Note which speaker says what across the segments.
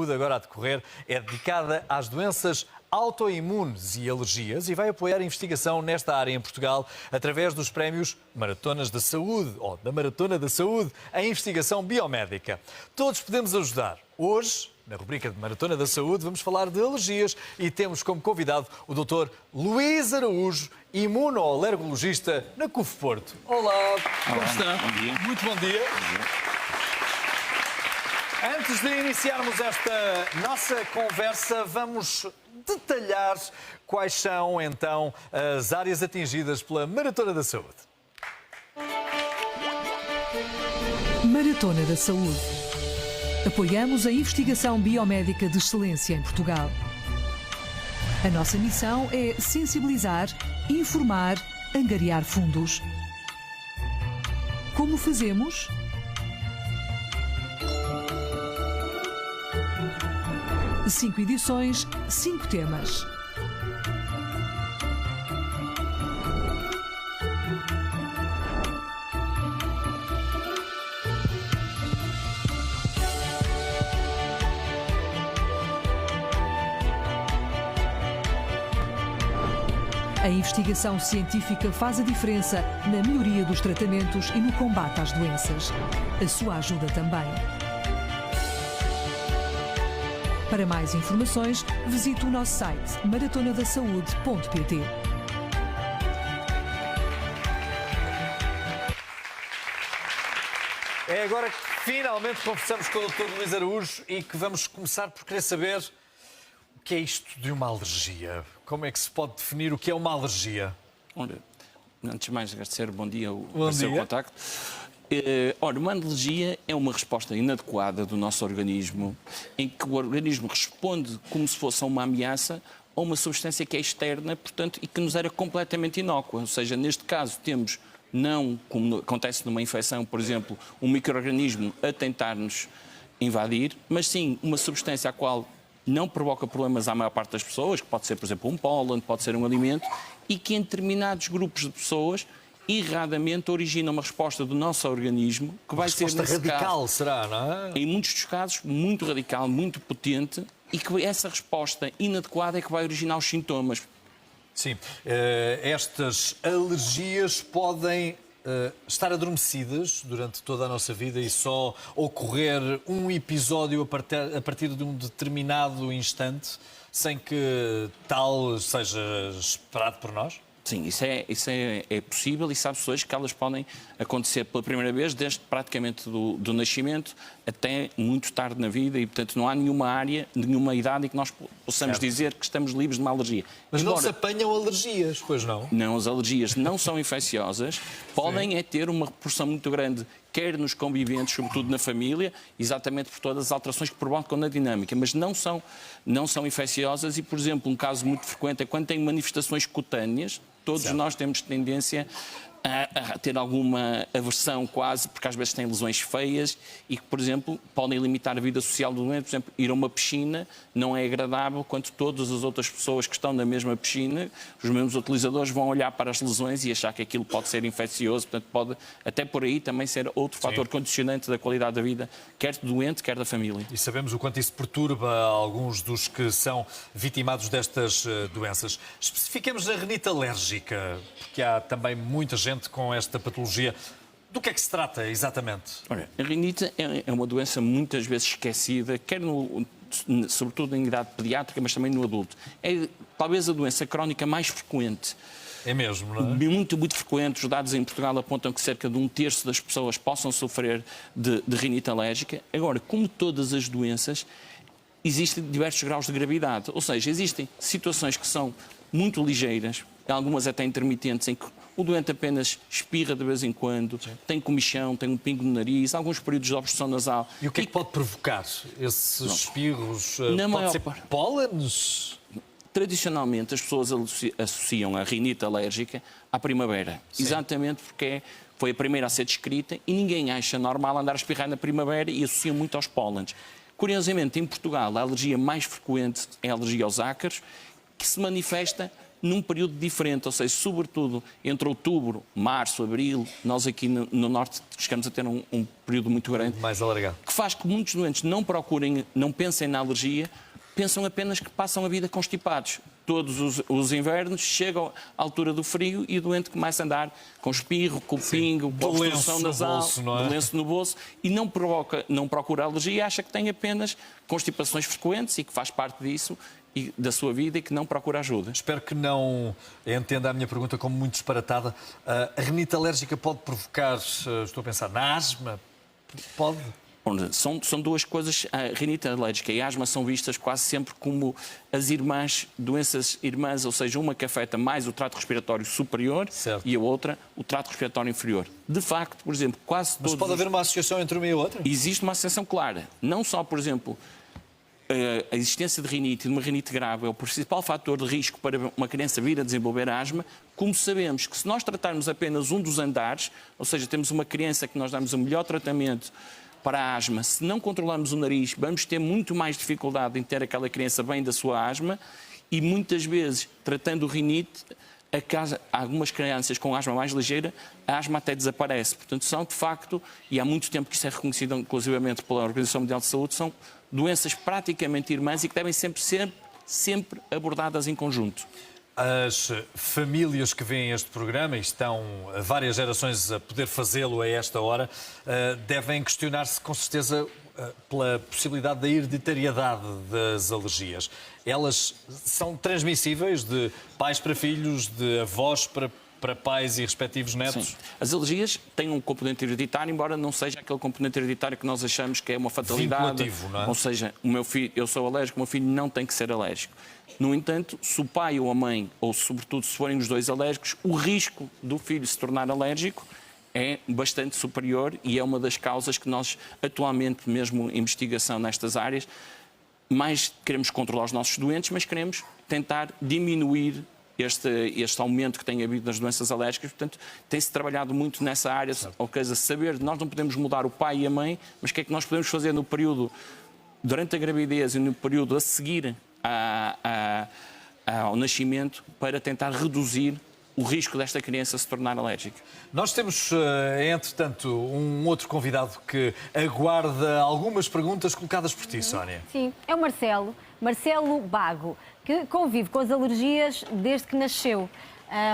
Speaker 1: Saúde, agora a decorrer, é dedicada às doenças autoimunes e alergias e vai apoiar a investigação nesta área em Portugal através dos prémios Maratonas da Saúde, ou da Maratona da Saúde, a investigação biomédica. Todos podemos ajudar. Hoje, na rubrica de Maratona da Saúde, vamos falar de alergias e temos como convidado o Dr. Luís Araújo, imunoalergologista na CUF Porto. Olá, como está?
Speaker 2: Bom dia.
Speaker 1: Muito bom dia. Antes de iniciarmos esta nossa conversa, vamos detalhar quais são, então, as áreas atingidas pela Maratona da Saúde.
Speaker 3: Maratona da Saúde. Apoiamos a investigação biomédica de excelência em Portugal. A nossa missão é sensibilizar, informar, angariar fundos. Como fazemos? Cinco edições, 5 temas. A investigação científica faz a diferença na melhoria dos tratamentos e no combate às doenças. A sua ajuda também. Para mais informações, visite o nosso site maratonadasaude.pt.
Speaker 1: É agora que finalmente conversamos com o Dr. Luís Araújo e que vamos começar por querer saber o que é isto de uma alergia. Como é que se pode definir o que é uma alergia?
Speaker 2: Olha, antes de mais agradecer, bom dia
Speaker 1: Bom
Speaker 2: o seu
Speaker 1: dia.
Speaker 2: contacto. Ora, uma alergia é uma resposta inadequada do nosso organismo, em que o organismo responde como se fosse a uma ameaça a uma substância que é externa, portanto, e que nos era completamente inócua. Ou seja, neste caso temos, não como acontece numa infecção, por exemplo, um micro-organismo a tentar-nos invadir, mas sim uma substância a qual não provoca problemas à maior parte das pessoas, que pode ser, por exemplo, um pólen, pode ser um alimento, e que em determinados grupos de pessoas erradamente origina uma resposta do nosso organismo que vai ser,
Speaker 1: Resposta
Speaker 2: nesse
Speaker 1: radical,
Speaker 2: caso,
Speaker 1: será, não é?
Speaker 2: em muitos dos casos, muito radical, muito potente, e que essa resposta inadequada é que vai originar os sintomas.
Speaker 1: Sim. Estas alergias podem estar adormecidas durante toda a nossa vida e só ocorrer um episódio a partir de um determinado instante sem que tal seja esperado por nós?
Speaker 2: Sim, isso é possível e sabe-se hoje que elas podem acontecer pela primeira vez desde praticamente do nascimento até muito tarde na vida e, portanto, não há nenhuma área, nenhuma idade em que nós possamos dizer que estamos livres de uma alergia.
Speaker 1: Mas
Speaker 2: Embora
Speaker 1: não se apanham alergias, pois não?
Speaker 2: Não, as alergias não são infecciosas, podem ter uma proporção muito grande, quer nos conviventes, sobretudo na família, exatamente por todas as alterações que provocam na dinâmica, mas não são infecciosas e, por exemplo, um caso muito frequente é quando tem manifestações cutâneas. Todos nós temos tendência a ter alguma aversão quase, porque às vezes têm lesões feias e que, por exemplo, podem limitar a vida social do doente. Por exemplo, ir a uma piscina não é agradável quando todas as outras pessoas que estão na mesma piscina, os mesmos utilizadores, vão olhar para as lesões e achar que aquilo pode ser infeccioso. Portanto, pode até por aí também ser outro fator condicionante da qualidade da vida, quer do doente, quer da família.
Speaker 1: E sabemos o quanto isso perturba alguns dos que são vitimados destas doenças. Especifiquemos a rinite alérgica, porque há também muita gente com esta patologia. Do que é que se trata, exatamente?
Speaker 2: Olha, a rinite é uma doença muitas vezes esquecida, quer sobretudo em idade pediátrica, mas também no adulto. É talvez a doença crónica mais frequente.
Speaker 1: É mesmo, não é?
Speaker 2: Muito, muito frequente. Os dados em Portugal apontam que cerca de 1/3 das pessoas possam sofrer de rinite alérgica. Agora, como todas as doenças, existem diversos graus de gravidade. Ou seja, existem situações que são muito ligeiras, algumas até intermitentes, em que o doente apenas espirra de vez em quando, tem comichão, tem um pingo no nariz, alguns períodos de obstrução nasal.
Speaker 1: E o que é que pode provocar esses espirros? Pode ser pólenes?
Speaker 2: Tradicionalmente, as pessoas associam a rinite alérgica à primavera. Sim. Exatamente porque foi a primeira a ser descrita e ninguém acha normal andar a espirrar na primavera e associa muito aos pólenes. Curiosamente, em Portugal, a alergia mais frequente é a alergia aos ácaros, que se manifesta num período diferente, ou seja, sobretudo entre outubro, março, abril, nós aqui no Norte chegamos a ter um período muito grande,
Speaker 1: Mais alargado.
Speaker 2: que faz que muitos doentes não pensem na alergia, pensam apenas que passam a vida constipados. Todos os invernos chegam à altura do frio e o doente começa a andar com espirro, com pingo, com obstrução nasal,
Speaker 1: não é?
Speaker 2: lenço no bolso e não procura alergia, acha que tem apenas constipações frequentes e que faz parte disso e da sua vida e que não procura ajuda.
Speaker 1: Espero que não entenda a minha pergunta como muito disparatada. A rinite alérgica pode provocar, estou a pensar, na asma? Pode?
Speaker 2: São duas coisas. A rinite alérgica e a asma são vistas quase sempre como as doenças irmãs, ou seja, uma que afeta mais o trato respiratório superior,
Speaker 1: certo,
Speaker 2: e a outra o trato respiratório inferior. De facto, por exemplo, quase todos...
Speaker 1: Mas pode haver uma associação entre uma e outra?
Speaker 2: Existe uma associação clara. Não só, por exemplo, a existência de rinite e de uma rinite grave é o principal fator de risco para uma criança vir a desenvolver asma, como sabemos que se nós tratarmos apenas um dos andares, ou seja, temos uma criança que nós damos o melhor tratamento para a asma, se não controlarmos o nariz, vamos ter muito mais dificuldade em ter aquela criança bem da sua asma e muitas vezes, tratando o rinite, algumas crianças com asma mais ligeira, a asma até desaparece. Portanto, são de facto, e há muito tempo que isso é reconhecido inclusivamente pela Organização Mundial de Saúde, são doenças praticamente irmãs e que devem sempre ser abordadas em conjunto.
Speaker 1: As famílias que veem este programa, e estão várias gerações a poder fazê-lo a esta hora, devem questionar-se com certeza pela possibilidade da hereditariedade das alergias. Elas são transmissíveis de pais para filhos, de avós para pais e respectivos netos?
Speaker 2: Sim. As alergias têm um componente hereditário, embora não seja aquele componente hereditário que nós achamos que é uma fatalidade.
Speaker 1: Não é?
Speaker 2: Ou seja, o meu filho, eu sou alérgico, o meu filho não tem que ser alérgico. No entanto, se o pai ou a mãe, ou sobretudo se forem os dois alérgicos, o risco do filho se tornar alérgico é bastante superior e é uma das causas que nós, atualmente, mesmo em investigação nestas áreas, mais queremos controlar os nossos doentes, mas queremos tentar diminuir este aumento que tem havido das doenças alérgicas. Portanto, tem-se trabalhado muito nessa área, ou seja, saber que nós não podemos mudar o pai e a mãe, mas o que é que nós podemos fazer no período, durante a gravidez e no período a seguir ao nascimento, para tentar reduzir o risco desta criança se tornar alérgica.
Speaker 1: Nós temos, entretanto, um outro convidado que aguarda algumas perguntas colocadas por ti, Sónia.
Speaker 4: Sim, é o Marcelo Bago, que convive com as alergias desde que nasceu.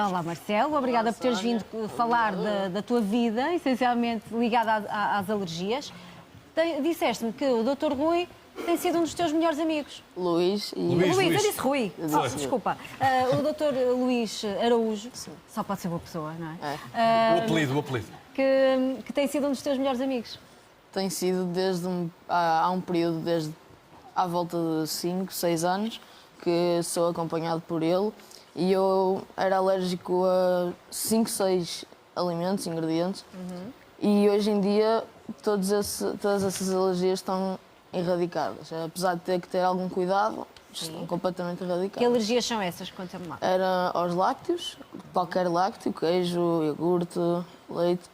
Speaker 4: Olá, Marcelo, obrigada por teres vindo falar da tua vida, essencialmente ligada às alergias. Disseste-me que o Dr. Rui tem sido um dos teus melhores amigos.
Speaker 5: Luís.
Speaker 4: Luís, eu disse Rui. Desculpa. O Dr. Luís Araújo,
Speaker 5: Sim.
Speaker 4: só pode ser uma pessoa, não é?
Speaker 1: O apelido.
Speaker 4: Que tem sido um dos teus melhores amigos.
Speaker 5: Tem sido há um período, desde à volta de 5, 6 anos, que sou acompanhado por ele e eu era alérgico a 5, 6 alimentos, ingredientes, e hoje em dia todas essas alergias estão erradicadas. Apesar de ter que ter algum cuidado, estão completamente erradicadas.
Speaker 4: Que alergias são essas? Conta-me lá.
Speaker 5: Era aos lácteos, qualquer lácteo, queijo, iogurte, leite,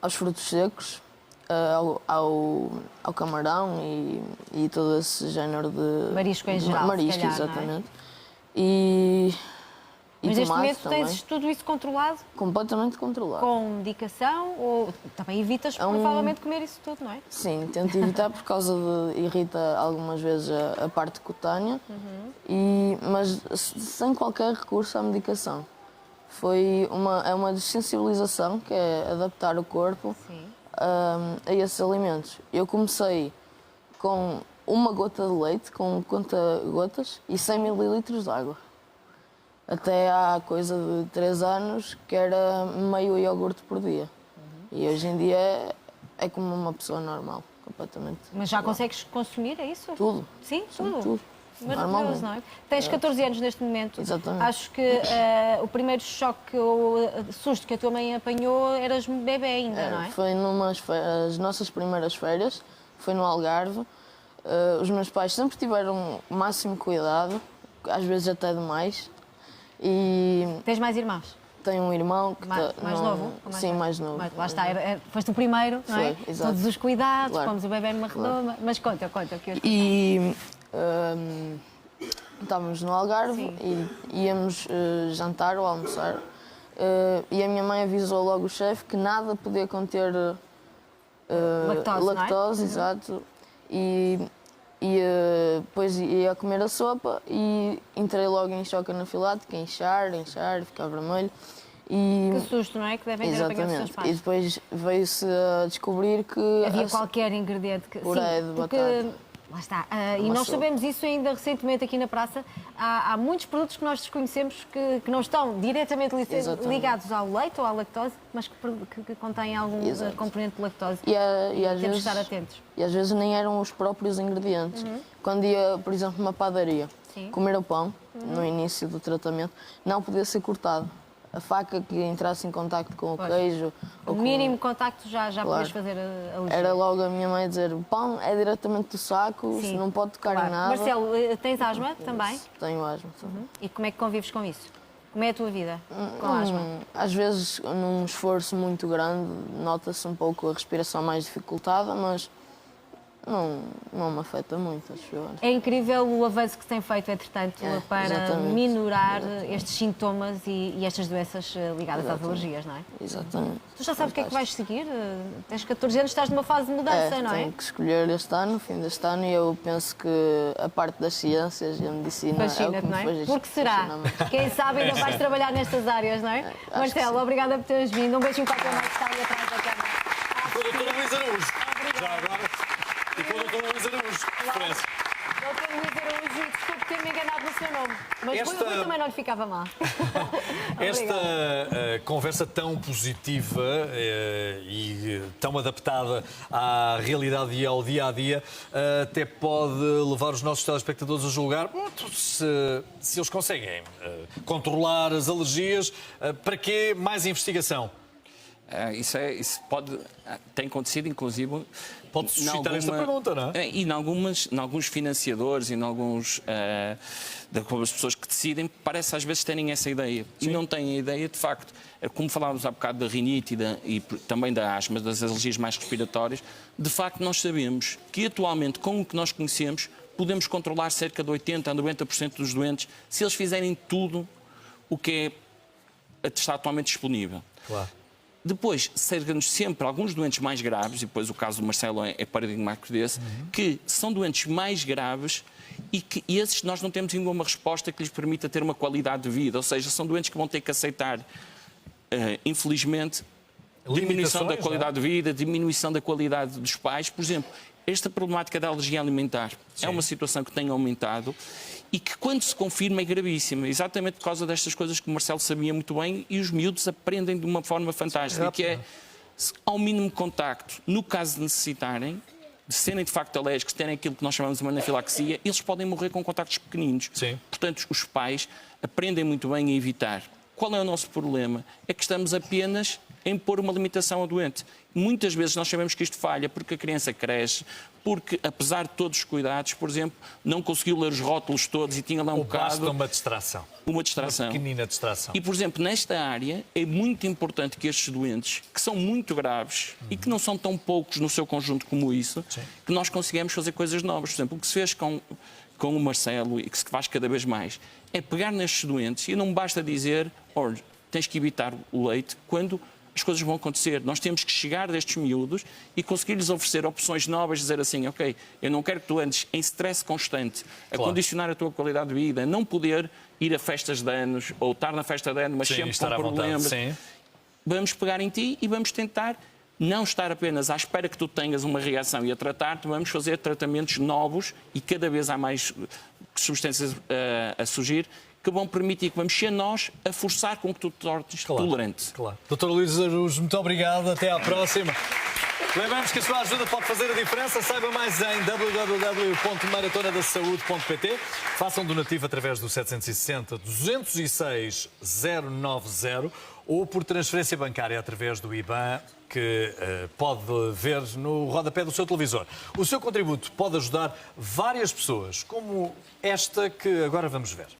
Speaker 5: aos frutos secos, ao camarão e todo esse género de...
Speaker 4: Marisco em geral,
Speaker 5: marisco,
Speaker 4: se calhar,
Speaker 5: exatamente.
Speaker 4: não é?
Speaker 5: E
Speaker 4: Mas neste
Speaker 5: tomate
Speaker 4: momento
Speaker 5: também.
Speaker 4: tens tudo isso controlado?
Speaker 5: Completamente controlado.
Speaker 4: Com medicação? Ou também evitas provavelmente comer isso tudo, não é?
Speaker 5: Sim, tento evitar por causa de... irrita algumas vezes a parte cutânea, mas sem qualquer recurso à medicação. É uma desensibilização, que é adaptar o corpo a esses alimentos. Eu comecei com uma gota de leite, com conta-gotas e 100 ml de água. Até há coisa de 3 anos que era meio iogurte por dia. E hoje em dia é como uma pessoa normal, completamente.
Speaker 4: Mas já consegues consumir, é isso?
Speaker 5: Tudo.
Speaker 4: Sim, tudo.
Speaker 5: Tudo.
Speaker 4: Maravilhoso,
Speaker 5: Normalmente.
Speaker 4: não é? Tens 14 anos neste momento.
Speaker 5: Exatamente.
Speaker 4: Acho que o primeiro choque ou susto que a tua mãe apanhou eras bebê ainda, não é?
Speaker 5: Foi as nossas primeiras férias, foi no Algarve. Os meus pais sempre tiveram o máximo cuidado, às vezes até demais. E
Speaker 4: Tens mais irmãos?
Speaker 5: tenho um irmão que
Speaker 4: Mais novo? Ou
Speaker 5: Sim, mais novo.
Speaker 4: Lá está, foste o primeiro, não é?
Speaker 5: Foi, exato.
Speaker 4: Todos os cuidados,
Speaker 5: Claro.
Speaker 4: pomos o bebê numa redoma. Mas conta o que eu...
Speaker 5: E estávamos no Algarve e íamos jantar ou almoçar. E a minha mãe avisou logo o chefe que nada podia conter lactose, exato. E depois ia comer a sopa e entrei logo em choque anafilático, a inchar, ficar vermelho.
Speaker 4: Que susto, não é? Que devem ter apanhado os seus
Speaker 5: Exatamente.
Speaker 4: pais.
Speaker 5: E depois veio-se a descobrir que
Speaker 4: Havia qualquer ingrediente que...
Speaker 5: puré de batata.
Speaker 4: Lá está. E nós sabemos isso ainda recentemente aqui na praça. Há muitos produtos que nós desconhecemos que não estão diretamente ligados ao leite ou à lactose, mas que contêm algum componente de lactose.
Speaker 5: E às
Speaker 4: Temos
Speaker 5: vezes,
Speaker 4: de estar atentos.
Speaker 5: E às vezes nem eram os próprios ingredientes. Quando ia, por exemplo, numa padaria, comer o pão, no início do tratamento, não podia ser cortado. A faca que entrasse em contacto com o queijo...
Speaker 4: O mínimo contacto já podias fazer alergia.
Speaker 5: Era logo a minha mãe dizer, o pão é diretamente do saco, não pode tocar em nada.
Speaker 4: Marcelo, tens asma também?
Speaker 5: Tenho asma.
Speaker 4: E como é que convives com isso? Como é a tua vida com asma?
Speaker 5: Às vezes, num esforço muito grande, nota-se um pouco a respiração mais dificultada, mas não me afeta muito, acho eu.
Speaker 4: É incrível o avanço que se tem feito, entretanto, para
Speaker 5: exatamente.
Speaker 4: minorar estes sintomas e estas doenças ligadas às alergias, não é?
Speaker 5: Exatamente.
Speaker 4: Tu já sabes o que é que vais seguir? Tens 14 anos, estás numa fase de mudança, não é?
Speaker 5: Tenho que escolher este ano, o fim deste ano, e eu penso que a parte das ciências e a medicina é o que
Speaker 4: Fascina-te,
Speaker 5: me
Speaker 4: não é?
Speaker 5: faz
Speaker 4: Porque será? Quem sabe ainda vais trabalhar nestas áreas, não é?
Speaker 5: que
Speaker 4: Marcelo, obrigada por teres vindo. Um beijinho para a tua mãe que está ali atrás da câmara.
Speaker 1: E com a doutora Luísa Araújo. Já agora. E com a doutora Luísa Araújo. Referência.
Speaker 4: Doutor Luís Araújo, desculpe ter-me enganado no seu nome. Mas
Speaker 1: Esta-
Speaker 4: Rui também não lhe ficava mal.
Speaker 1: Esta conversa tão positiva e tão adaptada à realidade e ao dia-a-dia até pode levar os nossos telespectadores a julgar se eles conseguem controlar as alergias. Para quê mais investigação?
Speaker 2: Isso tem acontecido, inclusive...
Speaker 1: Pode suscitar esta pergunta, não é?
Speaker 2: E em alguns financiadores e em algumas pessoas que decidem, parece às vezes terem essa ideia.
Speaker 1: Sim.
Speaker 2: E não têm a ideia, de facto, como falávamos há bocado da rinite e também da asma, das alergias mais respiratórias, de facto nós sabemos que atualmente, com o que nós conhecemos, podemos controlar cerca de 80% a 90% dos doentes se eles fizerem tudo o que está atualmente disponível.
Speaker 1: Claro.
Speaker 2: Depois, cerca-nos sempre alguns doentes mais graves, e depois o caso do Marcelo é paradigmático desse, que são doentes mais graves e que esses nós não temos ainda uma resposta que lhes permita ter uma qualidade de vida. Ou seja, são doentes que vão ter que aceitar, infelizmente, diminuição da qualidade de vida, diminuição da qualidade dos pais. Por exemplo, esta problemática da alergia alimentar é uma situação que tem aumentado e que, quando se confirma, é gravíssima. Exatamente por causa destas coisas que o Marcelo sabia muito bem e os miúdos aprendem de uma forma fantástica, que é, ao mínimo contacto, no caso de necessitarem, de serem de facto alérgicos, terem aquilo que nós chamamos de uma anafilaxia, eles podem morrer com contactos pequeninos.
Speaker 1: Sim.
Speaker 2: Portanto, os pais aprendem muito bem a evitar. Qual é o nosso problema? É que estamos apenas a impor uma limitação ao doente. Muitas vezes nós sabemos que isto falha porque a criança cresce, porque, apesar de todos os cuidados, por exemplo, não conseguiu ler os rótulos todos e tinha lá um
Speaker 1: Basta
Speaker 2: bocado...
Speaker 1: uma distração.
Speaker 2: Uma distração.
Speaker 1: Uma pequenina distração.
Speaker 2: E, por exemplo, nesta área é muito importante que estes doentes, que são muito graves e que não são tão poucos no seu conjunto como isso, que nós consigamos fazer coisas novas. Por exemplo, o que se fez com o Marcelo e que se faz cada vez mais é pegar nestes doentes e não basta dizer, olha, tens que evitar o leite, quando as coisas vão acontecer. Nós temos que chegar destes miúdos e conseguir-lhes oferecer opções novas, dizer assim, ok, eu não quero que tu andes em stress constante, a condicionar a tua qualidade de vida, não poder ir a festas de anos ou estar na festa de anos, mas sempre com problemas. Vamos pegar em ti e vamos tentar não estar apenas à espera que tu tenhas uma reação e a tratar-te, vamos fazer tratamentos novos e cada vez há mais substâncias a surgir que vão permitir que vamos ser nós a forçar com que tu te tornes tolerante.
Speaker 1: Claro. Doutor Luís Araújo, muito obrigado. Até à próxima. Lembramos que a sua ajuda pode fazer a diferença. Saiba mais em www.maratonadasaude.pt. Faça um donativo através do 760 206 090 ou por transferência bancária através do IBAN, que pode ver no rodapé do seu televisor. O seu contributo pode ajudar várias pessoas, como esta que agora vamos ver.